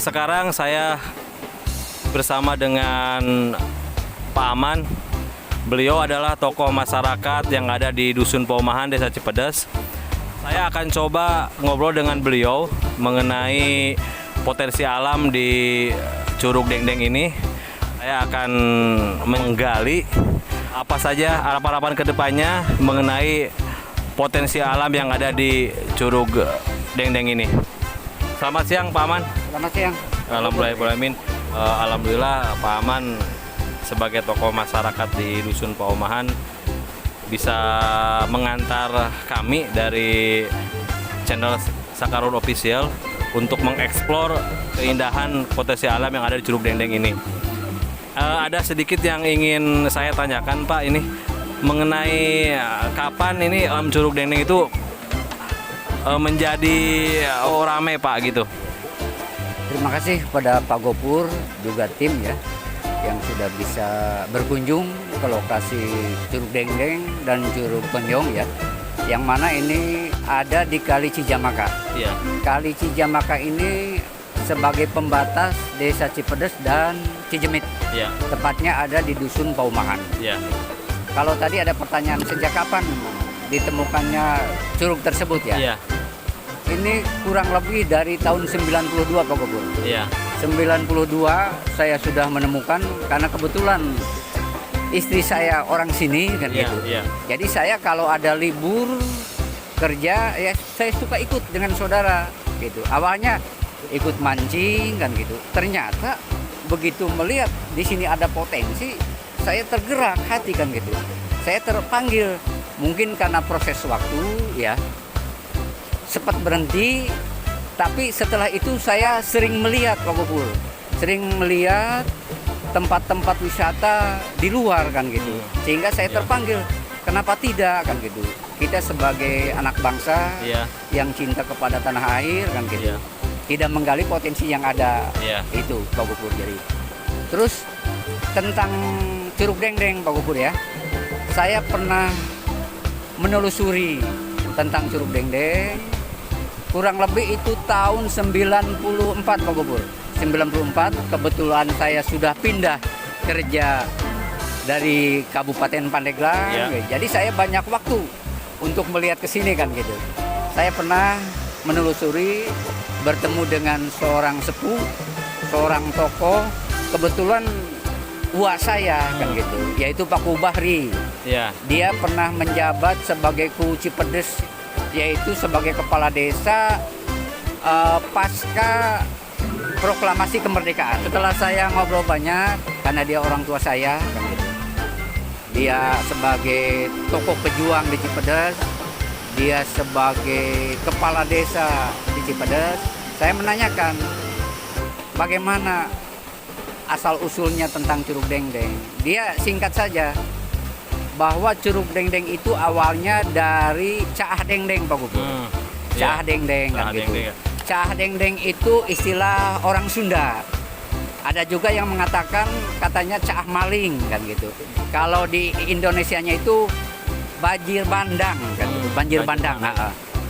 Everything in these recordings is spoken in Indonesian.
Sekarang saya bersama dengan Pak Aman. Beliau adalah tokoh masyarakat yang ada di Dusun Paumahan, Desa Cipedes. Saya akan coba ngobrol dengan beliau mengenai potensi alam di Curug Dengdeng ini. Saya akan menggali apa saja harapan-harapan kedepannya mengenai potensi alam yang ada di Curug Dengdeng ini. Selamat siang Pak Aman. Selamat siang. Alhamdulillah Pak Aman sebagai tokoh masyarakat di Dusun Paumahan bisa mengantar kami dari channel Sakarun Official untuk mengeksplor keindahan potensi alam yang ada di Curug Dengdeng ini. Ada sedikit yang ingin saya tanyakan Pak, ini mengenai kapan ini Curug Dengdeng itu menjadi ramai Pak gitu. Terima kasih kepada Pak Gopur juga tim ya yang sudah bisa berkunjung ke lokasi Curug Dengdeng dan Curug Penyong ya, yang mana ini ada di Kali Cijamaka. Iya. Kali Cijamaka ini sebagai pembatas Desa Cipedes dan Cijemit. Iya. Tepatnya ada di Dusun Paumahan. Iya. Kalau tadi ada pertanyaan sejak kapan ditemukannya curug tersebut ya? Iya. Ini kurang lebih dari tahun 92 Pak Gopur. Iya. 92 saya sudah menemukan karena kebetulan istri saya orang sini kan Iya, gitu. iya. Jadi saya kalau ada libur kerja ya saya suka ikut dengan saudara gitu. Awalnya ikut mancing kan gitu. Ternyata begitu melihat di sini ada potensi, saya tergerak hati kan gitu. Saya terpanggil, mungkin karena proses waktu ya. Sempat berhenti, tapi setelah itu saya sering melihat Pak Gopur, sering melihat tempat-tempat wisata di luar kan gitu, sehingga saya terpanggil, kenapa tidak kan gitu. Kita sebagai anak bangsa yang cinta kepada tanah air kan gitu, tidak menggali potensi yang ada itu Pak Gopur. Jadi terus tentang Curug Dengdeng Pak Gopur ya, saya pernah menelusuri tentang Curug Dengdeng. Kurang lebih itu tahun 94 Pak Gopur. 94 kebetulan saya sudah pindah kerja dari Kabupaten Pandeglang. Jadi saya banyak waktu untuk melihat ke sini kan gitu. Saya pernah menelusuri, bertemu dengan seorang sepuh, seorang tokoh, kebetulan uak saya kan gitu, yaitu Pak Kubahri. Dia pernah menjabat sebagai Ku Cipedes, yaitu sebagai kepala desa pasca proklamasi kemerdekaan. Setelah saya ngobrol banyak, karena dia orang tua saya kan gitu. Dia sebagai tokoh pejuang di Cipedes, dia sebagai kepala desa di Cipedes. Saya menanyakan bagaimana asal usulnya tentang Curug Dengdeng. Dia singkat saja bahwa Curug Dengdeng itu awalnya dari Caah Dengdeng Pak Gopur. Caah Dengdeng kan gitu. Caah Dengdeng itu istilah orang Sunda. Ada juga yang mengatakan katanya Caah Maling kan gitu. Kalau di Indonesianya itu banjir bandang kan gitu. Banjir bandang.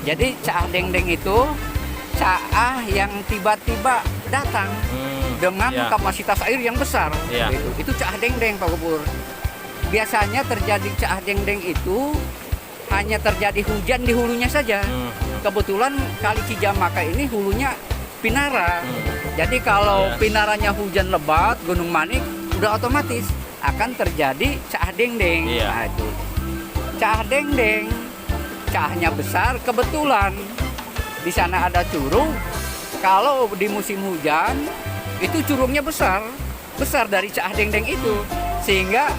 Jadi Caah Dengdeng itu caah yang tiba-tiba datang dengan kapasitas air yang besar gitu. Itu Caah Dengdeng Pak Gopur. Biasanya terjadi Caah Dengdeng itu hanya terjadi hujan di hulunya saja. Kebetulan Kali Cijamaka ini hulunya Pinara. Jadi kalau Pinaranya hujan lebat, Gunung Manik, udah otomatis akan terjadi Caah Dengdeng. Nah itu Caah Dengdeng, caahnya besar. Kebetulan di sana ada curug. Kalau di musim hujan itu curugnya besar dari Caah Dengdeng itu, sehingga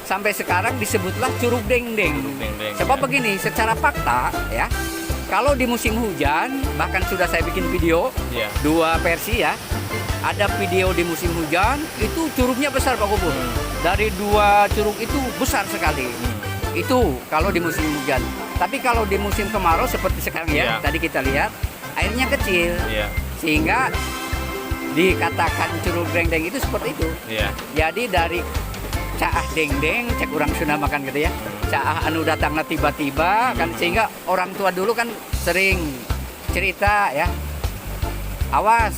sampai sekarang disebutlah Curug Dengdeng. Sebab begini, secara fakta ya, kalau di musim hujan, bahkan sudah saya bikin video, dua versi ya. Ada video di musim hujan, itu curugnya besar Pak Gopur. Dari dua curug itu besar sekali. Itu kalau di musim hujan. Tapi kalau di musim kemarau seperti sekarang ya, tadi kita lihat, airnya kecil. Sehingga dikatakan Curug Dengdeng itu seperti itu. Jadi dari Caah Dengdeng, cek orang Sunda makan gitu ya. Caah anu datangnya tiba-tiba kan, sehingga orang tua dulu kan sering cerita ya. Awas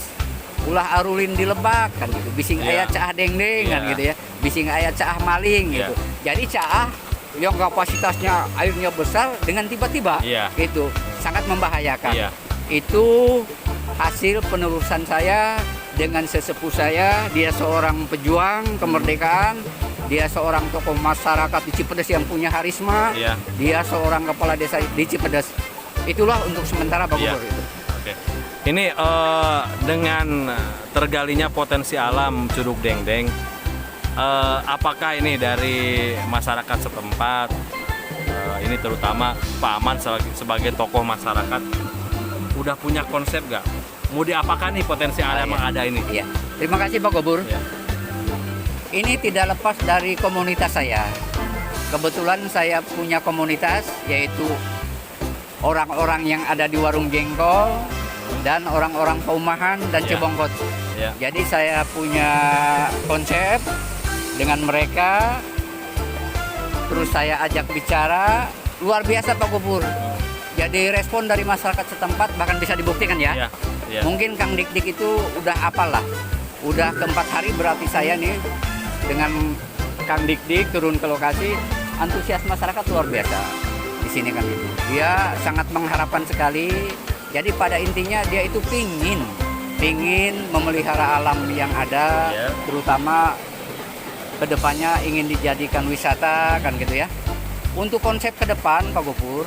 ulah arulin di Lebak kan gitu. Bising Iya. aya caah dengdeng kan Iya. gitu ya. Bising aya caah maling Iya. gitu. Jadi caah yang kapasitasnya airnya besar dengan tiba-tiba Iya. itu sangat membahayakan. Iya. Itu hasil penerusan saya dengan sesepuh saya. Dia seorang pejuang kemerdekaan, dia seorang tokoh masyarakat di Cipedes yang punya harisma, Iya. dia seorang kepala desa di Cipedes. Itulah untuk sementara Pak Iya. Gubernur itu. Oke. Ini dengan tergalinya potensi alam Curug Dengdeng, apakah ini dari masyarakat setempat, ini terutama Pak Aman sebagai tokoh masyarakat, udah punya konsep nggak? Mau diapakan nih potensi alam yang ada ini? Iya. Terima kasih Pak Gubernur. Ya. Ini tidak lepas dari komunitas saya. Kebetulan saya punya komunitas yaitu orang-orang yang ada di warung jengkol dan orang-orang Paumahan dan Iya. Cibongkot. Ya. Jadi saya punya konsep dengan mereka, terus saya ajak bicara, luar biasa Pak Gubernur. Jadi respon dari masyarakat setempat bahkan bisa dibuktikan ya. Ya. Ya. Mungkin Kang Dik-Dik itu udah apalah, udah keempat hari berarti saya nih dengan Kang Dik-Dik turun ke lokasi, antusias masyarakat luar biasa di sini kan itu. Dia sangat mengharapkan sekali. Jadi pada intinya dia itu pingin memelihara alam yang ada, Ya. terutama kedepannya ingin dijadikan wisata kan gitu ya. Untuk konsep ke depan Pak Gopur,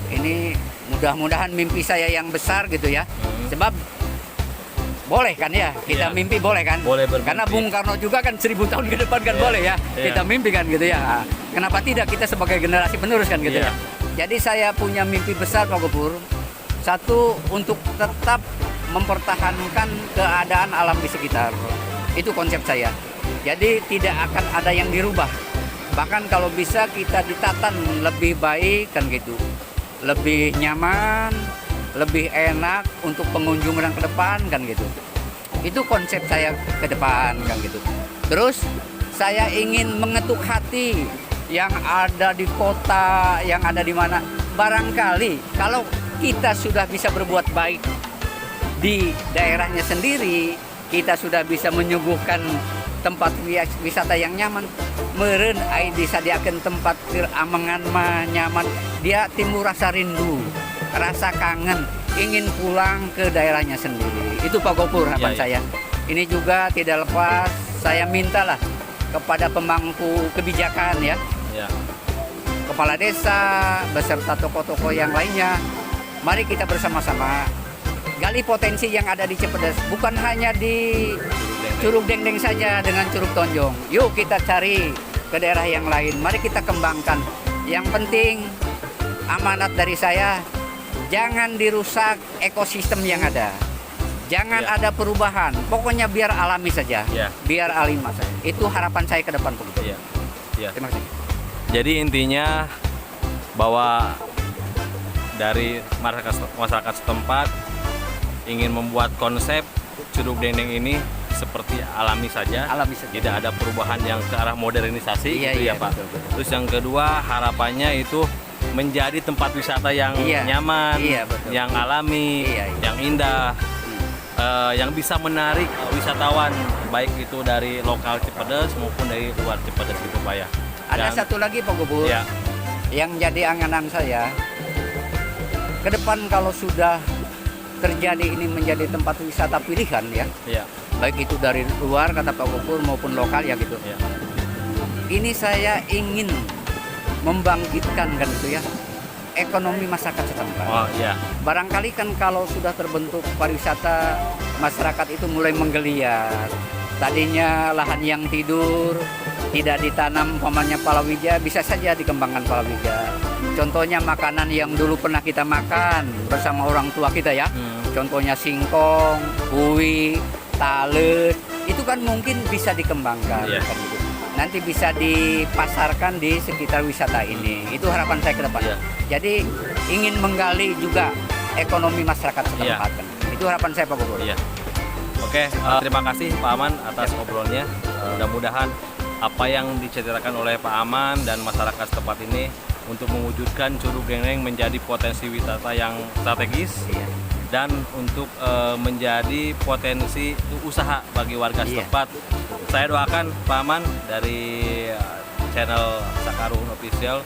ini mudah-mudahan mimpi saya yang besar gitu ya. Sebab boleh kan ya, kita Iya. mimpi boleh kan? Boleh bermimpi. Karena Bung Karno juga kan 1000 tahun ke depan kan Iya. boleh ya. Iya. Kita mimpi kan gitu ya. Nah, kenapa tidak kita sebagai generasi penerus kan gitu Iya. ya. Jadi saya punya mimpi besar Pak Gopur. Satu, untuk tetap mempertahankan keadaan alam di sekitar. Itu konsep saya. Jadi tidak akan ada yang dirubah. Bahkan kalau bisa kita ditatan lebih baik kan gitu. Lebih nyaman, lebih enak untuk pengunjung yang ke depan kan gitu. Itu konsep saya ke depan kan gitu. Terus saya ingin mengetuk hati yang ada di kota, yang ada di mana. Barangkali kalau kita sudah bisa berbuat baik di daerahnya sendiri, kita sudah bisa menyuguhkan tempat wisata yang nyaman. Meureun ai disadiakeun tempat amangan mah nyaman. Dia timbul rasa rindu, rasa kangen, ingin pulang ke daerahnya sendiri. Itu Pak Gopur harapan Iya, iya. saya. Ini juga tidak lepas saya mintalah kepada pemangku kebijakan ya, Ya. kepala desa beserta tokoh-tokoh yang lainnya. Mari kita bersama-sama gali potensi yang ada di Cipedes, bukan hanya di Curug Dengdeng saja dengan Curug Tonjong. Yuk kita cari ke daerah yang lain. Mari kita kembangkan. Yang penting amanat dari saya, jangan dirusak ekosistem yang ada. Jangan Ya. ada perubahan. Pokoknya biar alami saja. Ya. Biar alami saja. Itu harapan saya ke depan begitu. Ya. Ya. Terima kasih. Jadi intinya bahwa dari masyarakat setempat ingin membuat konsep Curug Dengdeng ini seperti alami saja, Alami saja. tidak ada perubahan yang ke arah modernisasi Iya, gitu iya, ya Pak. betul, betul. Terus yang kedua harapannya itu menjadi tempat wisata yang Iya. nyaman, Iya, betul. yang alami, Iya, iya. yang indah, yang bisa menarik wisatawan baik itu dari lokal Cipedes maupun dari luar Cipedes gitu Pak ya. Ada Dan- satu lagi Pak Gubernur ya, yang jadi anganan saya. Ke depan kalau sudah terjadi ini menjadi tempat wisata pilihan ya, ya, baik itu dari luar kata Pak Gubernur maupun lokal ya gitu. ya, Ini saya ingin membangkitkan kan itu ya ekonomi masyarakat setempat. oh ya, Barangkali kan kalau sudah terbentuk pariwisata, masyarakat itu mulai menggeliat. Tadinya lahan yang tidur tidak ditanam umpamanya palawija, bisa saja dikembangkan palawija. Contohnya makanan yang dulu pernah kita makan bersama orang tua kita ya. Contohnya singkong, uwi, tales, itu kan mungkin bisa dikembangkan. Iya. Kan gitu. Nanti bisa dipasarkan di sekitar wisata ini. Itu harapan saya ke depan. Iya. Jadi ingin menggali juga ekonomi masyarakat Iya. setempat. Kan. Itu harapan saya Pak Gubernur. iya. Oke, terima kasih Pak Aman atas obrolannya. Mudah-mudahan apa yang diceritakan oleh Pak Aman dan masyarakat setempat ini untuk mewujudkan Curug Dengdeng menjadi potensi wisata yang strategis, Iya. dan untuk menjadi potensi usaha bagi warga Iya. setempat. Saya doakan Pak Aman dari channel Sakarun Official,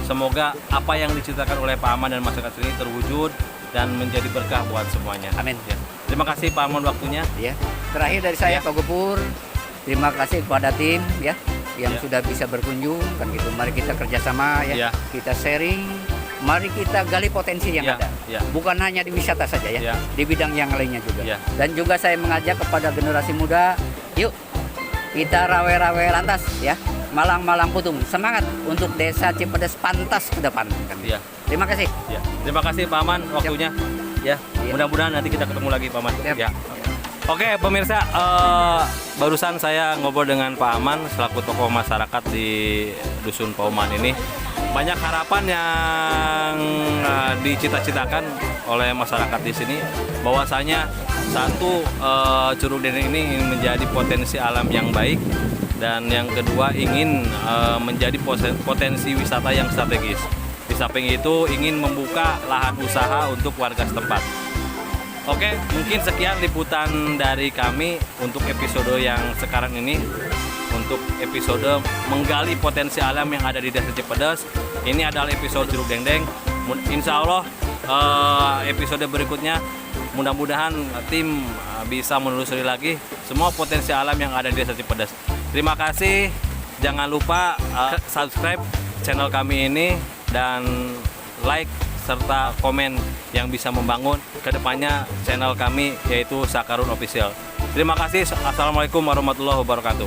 semoga apa yang diceritakan oleh Pak Aman dan masyarakat sini terwujud dan menjadi berkah buat semuanya. Amin. Ya. Terima kasih Pak Aman waktunya. Ya. Terakhir dari saya Ya. Pak Gopur, terima kasih kepada tim ya yang Ya. sudah bisa berkunjung kan gitu. Mari kita kerjasama ya, Ya. kita sharing, mari kita gali potensi yang Ya, ada. ya. Bukan hanya di wisata saja ya, Ya. di bidang yang lainnya juga. Ya. Dan juga saya mengajak kepada generasi muda, yuk kita rawe-rawe lantas ya, malang-malang putung, semangat untuk desa Cipedes pantas ke depan. Kan. Ya. Terima kasih. Ya. Terima kasih Pak Aman waktunya. Ya. Ya. Mudah-mudahan nanti kita ketemu lagi Pak Aman. Siap. Ya. Oke pemirsa, barusan saya ngobrol dengan Pak Aman selaku tokoh masyarakat di Dusun Pauman ini. Banyak harapan yang dicita-citakan oleh masyarakat di sini, bahwasanya satu, Curug Dendeng ini ingin menjadi potensi alam yang baik, dan yang kedua ingin menjadi potensi wisata yang strategis. Di samping itu ingin membuka lahan usaha untuk warga setempat. Oke, mungkin sekian liputan dari kami untuk episode yang sekarang ini. Untuk episode menggali potensi alam yang ada di Desa Cipedes. Ini adalah episode Curug Dendeng. Insya Allah episode berikutnya mudah-mudahan tim bisa menelusuri lagi semua potensi alam yang ada di Desa Cipedes. Terima kasih. Jangan lupa subscribe channel kami ini dan like serta komen yang bisa membangun kedepannya channel kami, yaitu Sakarun Official. Terima kasih. Assalamualaikum warahmatullahi wabarakatuh.